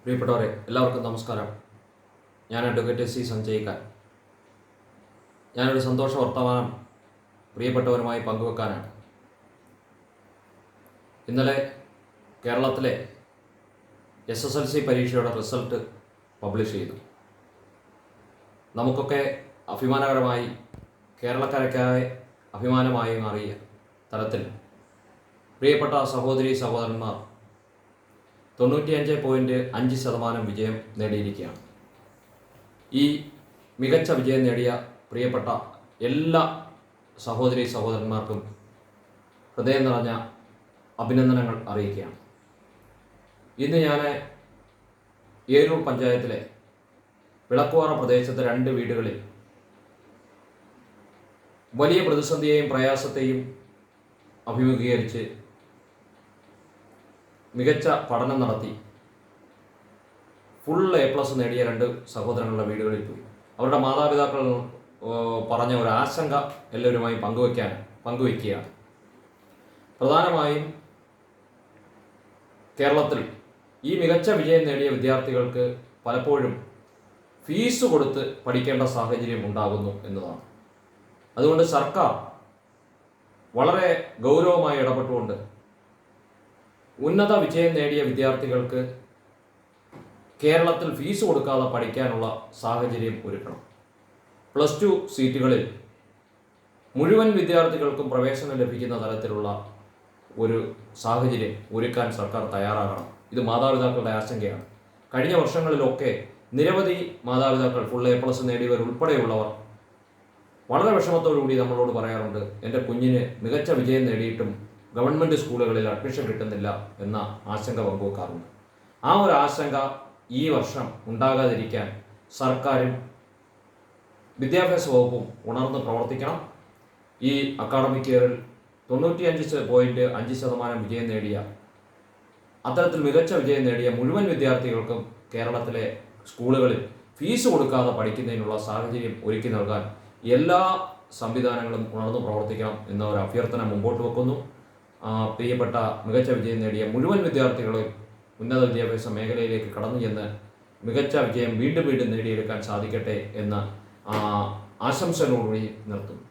പ്രിയപ്പെട്ടവരെ എല്ലാവർക്കും നമസ്കാരം. ഞാൻ അഡ്വക്കേറ്റ് സി സഞ്ജയിക്കാൻ. ഞാനൊരു സന്തോഷ വർത്തമാനം പ്രിയപ്പെട്ടവരുമായി പങ്കുവെക്കാനാണ്. ഇന്നലെ കേരളത്തിലെ SSLC പരീക്ഷയുടെ റിസൾട്ട് പബ്ലിഷ് ചെയ്തു. നമുക്കൊക്കെ അഭിമാനകരമായി, കേരളക്കരയ്ക്കായി അഭിമാനമായി മാറിയ തരത്തിൽ പ്രിയപ്പെട്ട സഹോദരി സഹോദരന്മാർ 95.5% വിജയം നേടിയിരിക്കുകയാണ്. ഈ മികച്ച വിജയം നേടിയ പ്രിയപ്പെട്ട എല്ലാ സഹോദരി സഹോദരന്മാർക്കും ഹൃദയം നിറഞ്ഞ അഭിനന്ദനങ്ങൾ അറിയിക്കുകയാണ്. ഇന്ന് ഞാൻ ഏരൂർ പഞ്ചായത്തിലെ വിളക്കുവാറ പ്രദേശത്തെ 2 വീടുകളിൽ വലിയ പ്രതിസന്ധിയെയും പ്രയാസത്തെയും അഭിമുഖീകരിച്ച് മികച്ച പഠനം നടത്തി ഫുൾ A+ നേടിയ 2 സഹോദരങ്ങളുടെ വീടുകളിൽ പോയി. അവരുടെ മാതാപിതാക്കൾ പറഞ്ഞ ഒരു ആശങ്ക എല്ലാവരുമായി പങ്കുവയ്ക്കുകയാണ്. പ്രധാനമായും കേരളത്തിൽ ഈ മികച്ച വിജയം നേടിയ വിദ്യാർത്ഥികൾക്ക് പലപ്പോഴും ഫീസ് കൊടുത്ത് പഠിക്കേണ്ട സാഹചര്യം ഉണ്ടാകുന്നു എന്നതാണ്. അതുകൊണ്ട് സർക്കാർ വളരെ ഗൗരവമായി ഇടപെട്ടുകൊണ്ട് ഉന്നത വിജയം നേടിയ വിദ്യാർത്ഥികൾക്ക് കേരളത്തിൽ ഫീസ് കൊടുക്കാതെ പഠിക്കാനുള്ള സാഹചര്യം ഒരുക്കണം. +2 സീറ്റുകളിൽ മുഴുവൻ വിദ്യാർത്ഥികൾക്കും പ്രവേശനം ലഭിക്കുന്ന തരത്തിലുള്ള ഒരു സാഹചര്യം ഒരുക്കാൻ സർക്കാർ തയ്യാറാകണം. ഇത് മാതാപിതാക്കളുടെ ആശങ്കയാണ്. കഴിഞ്ഞ വർഷങ്ങളിലൊക്കെ നിരവധി മാതാപിതാക്കൾ ഫുൾ A+ നേടിയവർ ഉൾപ്പെടെയുള്ളവർ വളരെ വിഷമത്തോടുകൂടി നമ്മളോട് പറയാറുണ്ട്, എൻ്റെ കുഞ്ഞിന് മികച്ച വിജയം നേടിയിട്ടും ഗവൺമെൻറ് സ്കൂളുകളിൽ അഡ്മിഷൻ കിട്ടുന്നില്ല എന്ന ആശങ്ക പങ്കുവെക്കാറുണ്ട്. ആ ഒരു ആശങ്ക ഈ വർഷം ഉണ്ടാകാതിരിക്കാൻ സർക്കാരും വിദ്യാഭ്യാസ വകുപ്പും ഉണർന്ന് പ്രവർത്തിക്കണം. ഈ അക്കാഡമിക് ഇയറിൽ 95.5% വിജയം നേടിയ, അത്തരത്തിൽ മികച്ച വിജയം നേടിയ മുഴുവൻ വിദ്യാർത്ഥികൾക്കും കേരളത്തിലെ സ്കൂളുകളിൽ ഫീസ് കൊടുക്കാതെ പഠിക്കുന്നതിനുള്ള സാഹചര്യം ഒരുക്കി നൽകാൻ എല്ലാ സംവിധാനങ്ങളും ഉണർന്നു പ്രവർത്തിക്കണം എന്ന ഒരു അഭ്യർത്ഥന മുമ്പോട്ട് വെക്കുന്നു. പ്രിയപ്പെട്ട മികച്ച വിജയം നേടിയ മുഴുവൻ വിദ്യാർത്ഥികളും ഉന്നത വിദ്യാഭ്യാസ മേഖലയിലേക്ക് കടന്നു ചെന്ന് മികച്ച വിജയം വീണ്ടും നേടിയെടുക്കാൻ സാധിക്കട്ടെ എന്ന ആശംസകളോടുകൂടി നിർത്തുന്നു.